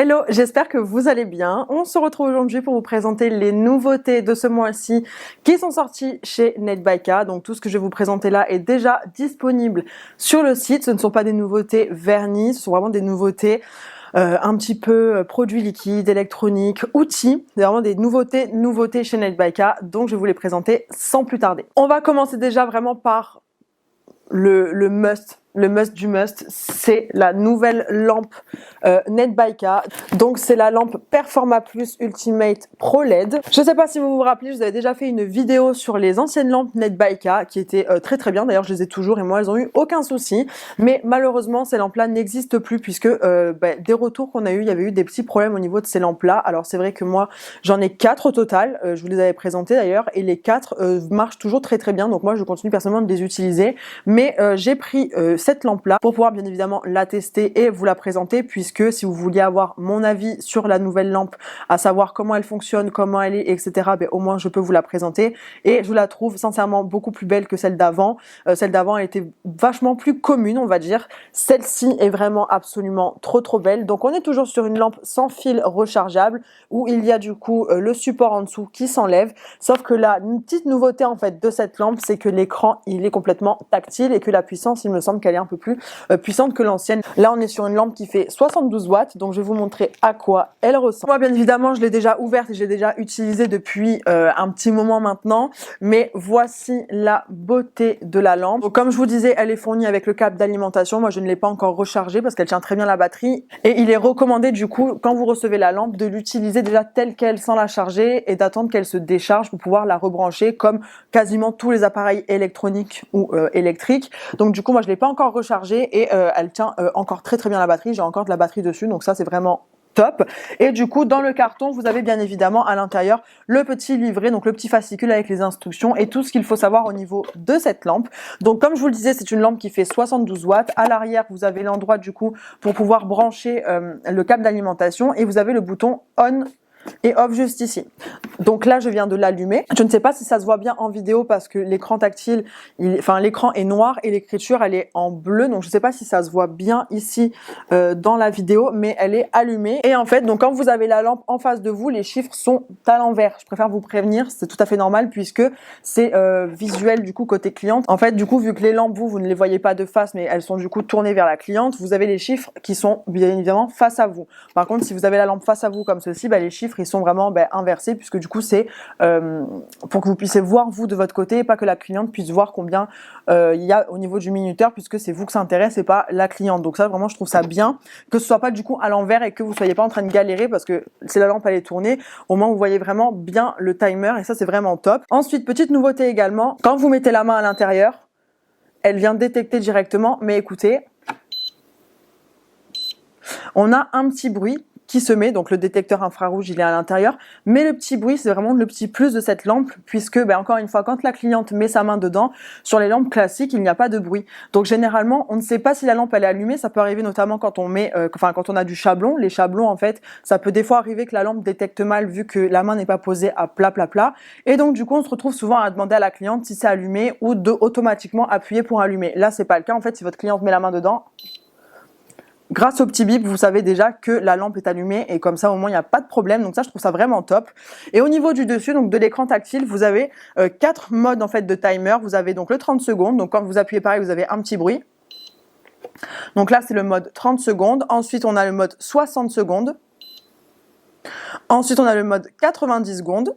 Hello, j'espère que vous allez bien. On se retrouve aujourd'hui pour vous présenter les nouveautés de ce mois-ci qui sont sorties chez Netbyka. Donc tout ce que je vais vous présenter là est déjà disponible sur le site. Ce ne sont pas des nouveautés vernis, ce sont vraiment des nouveautés un petit peu produits liquides, électroniques, outils. C'est vraiment des nouveautés chez Netbyka. Donc je vais vous les présenter sans plus tarder. On va commencer déjà vraiment par le must du must, c'est la nouvelle lampe Netbyka. Donc c'est la lampe Performa Plus Ultimate Pro LED. Je ne sais pas si vous vous rappelez, je vous avais déjà fait une vidéo sur les anciennes lampes Netbyka qui étaient très bien. D'ailleurs je les ai toujours et moi elles ont eu aucun souci. Mais malheureusement ces lampes là n'existent plus puisque des retours qu'on a eu, il y avait eu des petits problèmes au niveau de ces lampes là. Alors c'est vrai que moi j'en ai 4 au total, je vous les avais présentés d'ailleurs et les 4 marchent toujours très bien. Donc moi je continue personnellement de les utiliser. Mais j'ai pris cette lampe là pour pouvoir bien évidemment la tester et vous la présenter, puisque si vous vouliez avoir mon avis sur la nouvelle lampe, à savoir comment elle fonctionne, comment elle est, etc., au moins je peux vous la présenter et je la trouve sincèrement beaucoup plus belle que celle d'avant. Celle d'avant elle était vachement plus commune, on va dire. Celle-ci est vraiment absolument trop belle. Donc on est toujours sur une lampe sans fil rechargeable où il y a du coup le support en dessous qui s'enlève, sauf que la petite nouveauté en fait de cette lampe, c'est que l'écran il est complètement tactile et que la puissance, il me semble qu'elle est un peu plus puissante que l'ancienne. Là on est sur une lampe qui fait 72 watts, donc je vais vous montrer à quoi elle ressemble. Moi bien évidemment je l'ai déjà ouverte et je l'ai déjà utilisée depuis un petit moment maintenant, mais voici la beauté de la lampe. Donc comme je vous disais, elle est fournie avec le câble d'alimentation. Moi je ne l'ai pas encore rechargée parce qu'elle tient très bien la batterie et il est recommandé du coup quand vous recevez la lampe de l'utiliser déjà telle qu'elle sans la charger et d'attendre qu'elle se décharge pour pouvoir la rebrancher comme quasiment tous les appareils électroniques ou électriques. Donc du coup moi je l'ai pas encore rechargée et elle tient encore très bien la batterie. J'ai encore de la batterie dessus, donc ça c'est vraiment top. Et du coup dans le carton vous avez bien évidemment à l'intérieur le petit livret, donc le petit fascicule avec les instructions et tout ce qu'il faut savoir au niveau de cette lampe. Donc comme je vous le disais, c'est une lampe qui fait 72 watts. À l'arrière vous avez l'endroit du coup pour pouvoir brancher le câble d'alimentation et vous avez le bouton on et off juste ici. Donc là je viens de l'allumer. Je ne sais pas si ça se voit bien en vidéo parce que l'écran tactile, l'écran est noir et l'écriture elle est en bleu, donc je ne sais pas si ça se voit bien ici dans la vidéo, mais elle est allumée. Et en fait donc quand vous avez la lampe en face de vous, les chiffres sont à l'envers. Je préfère vous prévenir, c'est tout à fait normal puisque c'est visuel du coup côté cliente. En fait du coup vu que les lampes vous ne les voyez pas de face mais elles sont du coup tournées vers la cliente, vous avez les chiffres qui sont bien évidemment face à vous. Par contre si vous avez la lampe face à vous comme ceci, les chiffres ils sont vraiment inversés puisque du coup c'est pour que vous puissiez voir vous de votre côté et pas que la cliente puisse voir combien il y a au niveau du minuteur, puisque c'est vous que ça intéresse et pas la cliente. Donc ça vraiment je trouve ça bien que ce soit pas du coup à l'envers et que vous soyez pas en train de galérer parce que si la lampe elle est tournée, au moins vous voyez vraiment bien le timer et ça c'est vraiment top. Ensuite petite nouveauté également, quand vous mettez la main à l'intérieur, elle vient détecter directement, mais écoutez, on a un petit bruit qui se met, donc le détecteur infrarouge il est à l'intérieur, mais le petit bruit c'est vraiment le petit plus de cette lampe puisque encore une fois quand la cliente met sa main dedans, sur les lampes classiques il n'y a pas de bruit. Donc généralement on ne sait pas si la lampe elle est allumée, ça peut arriver notamment quand on met, quand on a du chablon. Les chablons en fait ça peut des fois arriver que la lampe détecte mal vu que la main n'est pas posée à plat et donc du coup on se retrouve souvent à demander à la cliente si c'est allumé ou de automatiquement appuyer pour allumer. Là c'est pas le cas en fait, si votre cliente met la main dedans, grâce au petit bip, vous savez déjà que la lampe est allumée et comme ça au moins il n'y a pas de problème. Donc ça je trouve ça vraiment top. Et au niveau du dessus, donc de l'écran tactile, vous avez 4 modes en fait de timer. Vous avez donc le 30 secondes. Donc quand vous appuyez pareil, vous avez un petit bruit. Donc là c'est le mode 30 secondes. Ensuite on a le mode 60 secondes. Ensuite on a le mode 90 secondes.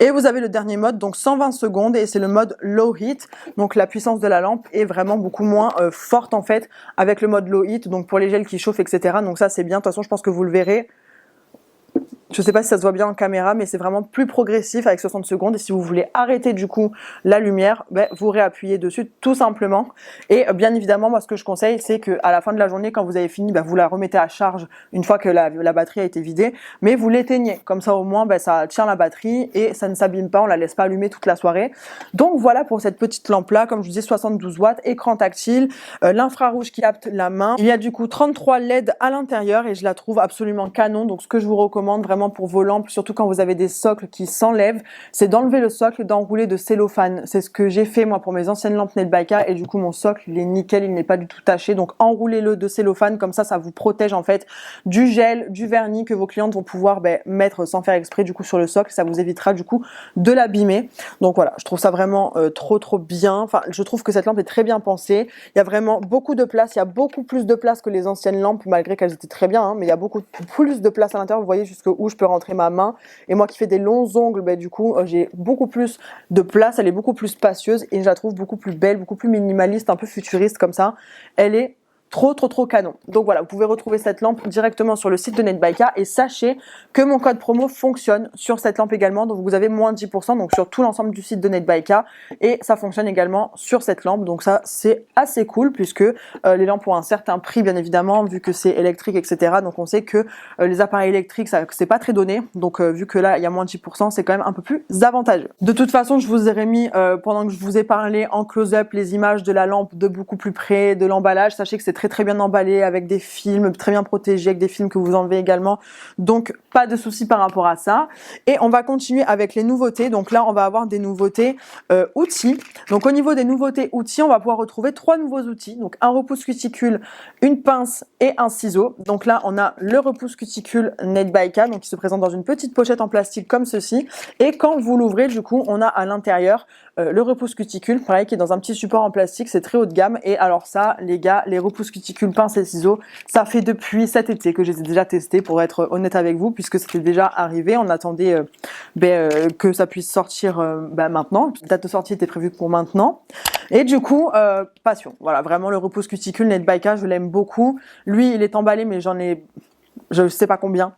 Et vous avez le dernier mode, donc 120 secondes, et c'est le mode low heat. Donc la puissance de la lampe est vraiment beaucoup moins forte en fait avec le mode low heat, donc pour les gels qui chauffent, etc. Donc ça c'est bien, de toute façon je pense que vous le verrez. Je ne sais pas si ça se voit bien en caméra, mais c'est vraiment plus progressif avec 60 secondes. Et si vous voulez arrêter du coup la lumière, vous réappuyez dessus tout simplement. Et bien évidemment, moi ce que je conseille, c'est qu'à la fin de la journée, quand vous avez fini, vous la remettez à charge une fois que la batterie a été vidée. Mais vous l'éteignez, comme ça au moins ça tient la batterie et ça ne s'abîme pas, on la laisse pas allumer toute la soirée. Donc voilà pour cette petite lampe là, comme je vous disais 72 watts, écran tactile, l'infrarouge qui capte la main. Il y a du coup 33 LED à l'intérieur et je la trouve absolument canon. Donc ce que je vous recommande vraiment, vraiment pour vos lampes, surtout quand vous avez des socles qui s'enlèvent, c'est d'enlever le socle et d'enrouler de cellophane. C'est ce que j'ai fait moi pour mes anciennes lampes Netbaika et du coup mon socle il est nickel, il n'est pas du tout taché. Donc enroulez-le de cellophane, comme ça vous protège en fait du gel, du vernis que vos clientes vont pouvoir mettre sans faire exprès du coup sur le socle. Ça vous évitera du coup de l'abîmer. Donc voilà, je trouve ça vraiment trop bien. Enfin, je trouve que cette lampe est très bien pensée. Il y a vraiment beaucoup de place, il y a beaucoup plus de place que les anciennes lampes malgré qu'elles étaient très bien, hein, mais il y a beaucoup plus de place à l'intérieur. Vous voyez jusqu'où je peux rentrer ma main. Et moi qui fais des longs ongles, du coup j'ai beaucoup plus de place, elle est beaucoup plus spacieuse et je la trouve beaucoup plus belle, beaucoup plus minimaliste, un peu futuriste comme ça. Elle est trop canon. Donc voilà, vous pouvez retrouver cette lampe directement sur le site de Netbaika et sachez que mon code promo fonctionne sur cette lampe également. Donc vous avez moins de 10% donc sur tout l'ensemble du site de Netbaika et ça fonctionne également sur cette lampe. Donc ça c'est assez cool puisque les lampes ont un certain prix bien évidemment vu que c'est électrique etc. Donc on sait que les appareils électriques ça c'est pas très donné. Donc vu que là il y a moins de 10% c'est quand même un peu plus avantageux. De toute façon je vous ai remis pendant que je vous ai parlé en close-up les images de la lampe de beaucoup plus près, de l'emballage. Sachez que c'est très bien emballé avec des films, très bien protégé avec des films que vous enlevez également. Donc pas de souci par rapport à ça. Et on va continuer avec les nouveautés. Donc là on va avoir des nouveautés outils. Donc au niveau des nouveautés outils, on va pouvoir retrouver 3 nouveaux outils. Donc un repousse cuticule, une pince et un ciseau. Donc là on a le repousse cuticule Netbaika, donc qui se présente dans une petite pochette en plastique comme ceci. Et quand vous l'ouvrez du coup on a à l'intérieur le repousse cuticule, pareil, qui est dans un petit support en plastique, c'est très haut de gamme. Et alors ça, les gars, les repousse cuticules, pinces et ciseaux, ça fait depuis cet été que je les ai déjà testés, pour être honnête avec vous, puisque c'était déjà arrivé. On attendait que ça puisse sortir maintenant. La date de sortie était prévue pour maintenant. Et du coup, passion. Voilà, vraiment le repousse cuticule Netbaika, je l'aime beaucoup. Lui, il est emballé, mais j'en ai, je sais pas combien.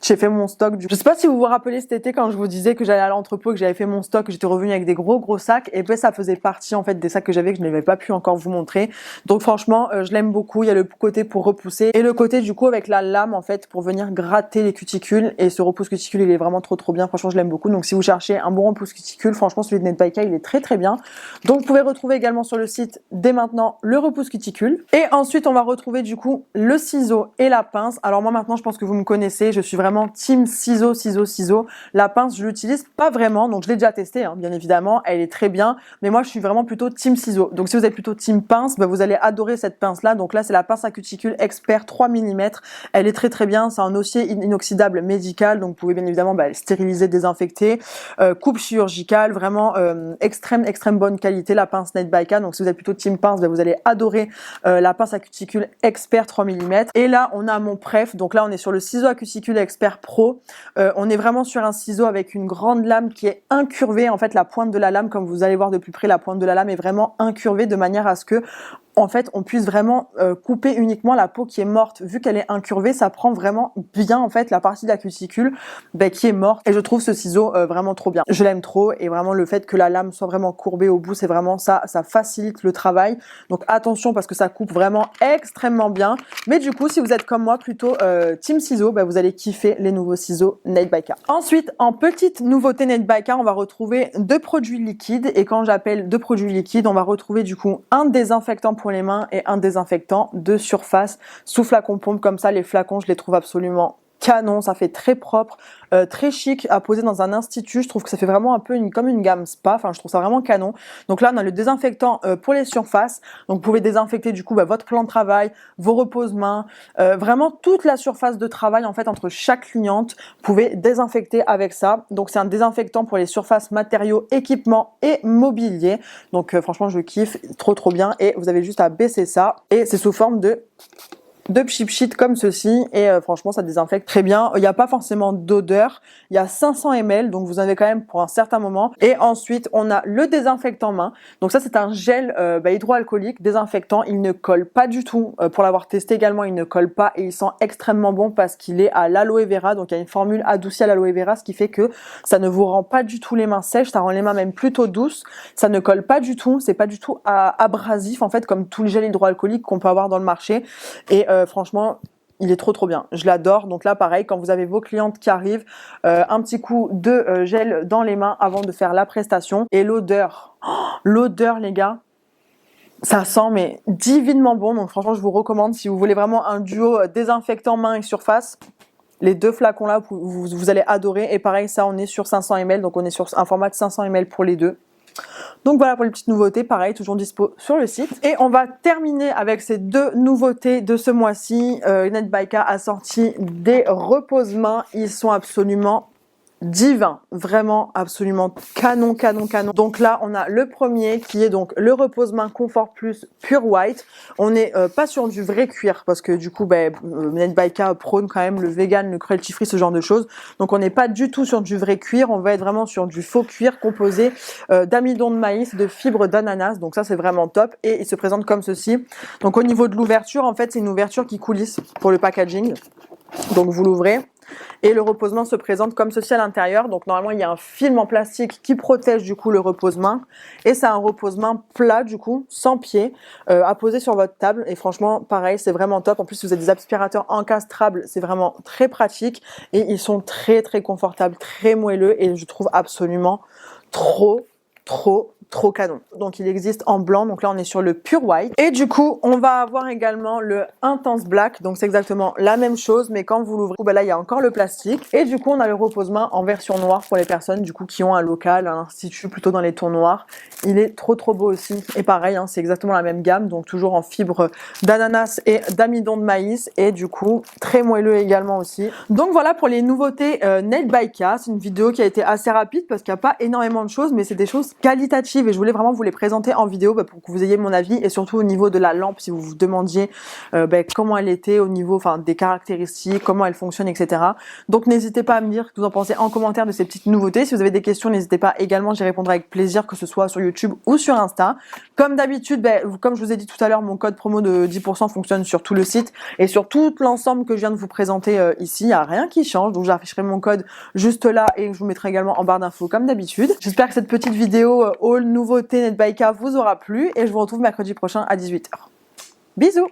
J'ai fait mon stock. Je sais pas si vous vous rappelez cet été quand je vous disais que j'allais à l'entrepôt, que j'avais fait mon stock, que j'étais revenue avec des gros sacs. Et puis ça faisait partie en fait des sacs que j'avais que je n'avais pas pu encore vous montrer. Donc franchement, je l'aime beaucoup. Il y a le côté pour repousser et le côté du coup avec la lame en fait pour venir gratter les cuticules. Et ce repousse cuticule, il est vraiment trop bien. Franchement, je l'aime beaucoup. Donc si vous cherchez un bon repousse cuticule, franchement celui de Netbaika, il est très bien. Donc vous pouvez retrouver également sur le site dès maintenant le repousse cuticule. Et ensuite, on va retrouver du coup le ciseau et la pince. Alors moi maintenant, je pense que vous me connaissez. Je suis vraiment team ciseaux. La pince, je l'utilise pas vraiment, donc je l'ai déjà testé, hein, bien évidemment, elle est très bien, mais moi je suis vraiment plutôt team ciseaux. Donc si vous êtes plutôt team pince, vous allez adorer cette pince là. Donc là c'est la pince à cuticule expert 3 mm. Elle est très bien, c'est un osier inoxydable médical, donc vous pouvez bien évidemment stériliser, désinfecter, coupe chirurgicale, vraiment extrême bonne qualité la pince Netbaika. Donc si vous êtes plutôt team pince, vous allez adorer la pince à cuticule expert 3 mm. Et là on a mon préf, donc là on est sur le ciseau à cuticule expert pro. On est vraiment sur un ciseau avec une grande lame qui est incurvée. En fait, la pointe de la lame, comme vous allez voir de plus près, la pointe de la lame est vraiment incurvée de manière à ce que en fait, on puisse vraiment couper uniquement la peau qui est morte. Vu qu'elle est incurvée, ça prend vraiment bien en fait la partie de la cuticule qui est morte. Et je trouve ce ciseau vraiment trop bien. Je l'aime trop et vraiment le fait que la lame soit vraiment courbée au bout, c'est vraiment ça facilite le travail. Donc attention parce que ça coupe vraiment extrêmement bien. Mais du coup, si vous êtes comme moi plutôt team ciseaux, vous allez kiffer les nouveaux ciseaux Netbaika. Ensuite, en petite nouveauté Netbaika, on va retrouver 2 produits liquides. Et quand j'appelle 2 produits liquides, on va retrouver du coup un désinfectant pour les mains et un désinfectant de surface sous flacon pompe. Comme ça, les flacons, je les trouve absolument canon, ça fait très propre, très chic à poser dans un institut. Je trouve que ça fait vraiment un peu comme une gamme spa. Enfin, je trouve ça vraiment canon. Donc là, on a le désinfectant pour les surfaces. Donc, vous pouvez désinfecter du coup votre plan de travail, vos repose-mains, vraiment toute la surface de travail en fait entre chaque cliente. Vous pouvez désinfecter avec ça. Donc, c'est un désinfectant pour les surfaces, matériaux, équipements et mobilier. Donc, franchement, je kiffe, trop bien. Et vous avez juste à baisser ça et c'est sous forme de cheap sheet comme ceci et franchement ça désinfecte très bien. Il n'y a pas forcément d'odeur, il y a 500 ml donc vous en avez quand même pour un certain moment. Et ensuite on a le désinfectant main, donc ça c'est un gel hydroalcoolique désinfectant, il ne colle pas du tout, pour l'avoir testé également il ne colle pas et il sent extrêmement bon parce qu'il est à l'aloe vera, donc il y a une formule adoucie à l'aloe vera, ce qui fait que ça ne vous rend pas du tout les mains sèches, ça rend les mains même plutôt douces, ça ne colle pas du tout, c'est pas du tout abrasif en fait comme tous les gels hydroalcooliques qu'on peut avoir dans le marché. Et franchement, il est trop bien. Je l'adore. Donc là, pareil, quand vous avez vos clientes qui arrivent, un petit coup de gel dans les mains avant de faire la prestation. Et l'odeur, l'odeur, les gars, ça sent mais divinement bon. Donc franchement, je vous recommande si vous voulez vraiment un duo désinfectant main et surface. Les deux flacons là, vous allez adorer. Et pareil, ça, on est sur 500 ml, donc on est sur un format de 500 ml pour les deux. Donc voilà pour les petites nouveautés, pareil, toujours dispo sur le site. Et on va terminer avec ces deux nouveautés de ce mois-ci. Netbyka a sorti des repose-mains, ils sont absolument divin, vraiment absolument canon. Donc là on a le premier qui est donc le repose-main Confort Plus Pure White. On n'est pas sur du vrai cuir parce que du coup Netbyka prône quand même le vegan, le cruelty free, ce genre de choses. Donc on n'est pas du tout sur du vrai cuir, on va être vraiment sur du faux cuir composé d'amidon de maïs, de fibres d'ananas. Donc ça c'est vraiment top et il se présente comme ceci. Donc au niveau de l'ouverture, en fait c'est une ouverture qui coulisse pour le packaging. Donc vous l'ouvrez. Et le repose-main se présente comme ceci à l'intérieur. Donc normalement il y a un film en plastique qui protège du coup le repose-main. Et c'est un repose-main plat du coup, sans pied, à poser sur votre table. Et franchement pareil, c'est vraiment top. En plus si vous avez des aspirateurs encastrables, c'est vraiment très pratique. Et ils sont très confortables, très moelleux. Et je trouve absolument trop canon. Donc il existe en blanc, donc là on est sur le Pure White. Et du coup on va avoir également le Intense Black, donc c'est exactement la même chose, mais quand vous l'ouvrez, là il y a encore le plastique. Et du coup on a le repose-main en version noire pour les personnes du coup qui ont un local, un institut plutôt dans les tons noirs. Il est trop beau aussi. Et pareil, c'est exactement la même gamme, donc toujours en fibres d'ananas et d'amidon de maïs, et du coup très moelleux également aussi. Donc voilà pour les nouveautés Netbyka. C'est une vidéo qui a été assez rapide parce qu'il n'y a pas énormément de choses, mais c'est des choses qualitatives et je voulais vraiment vous les présenter en vidéo pour que vous ayez mon avis, et surtout au niveau de la lampe, si vous vous demandiez comment elle était au niveau des caractéristiques, comment elle fonctionne, etc. Donc n'hésitez pas à me dire ce que vous en pensez en commentaire de ces petites nouveautés. Si vous avez des questions, n'hésitez pas également, j'y répondrai avec plaisir, que ce soit sur YouTube ou sur Insta. Comme d'habitude, comme je vous ai dit tout à l'heure, mon code promo de 10% fonctionne sur tout le site et sur tout l'ensemble que je viens de vous présenter ici. Il n'y a rien qui change, donc j'afficherai mon code juste là et je vous mettrai également en barre d'infos comme d'habitude. J'espère que cette petite vidéo haul nouveauté Netbyka vous aura plu et je vous retrouve mercredi prochain à 18h. Bisous!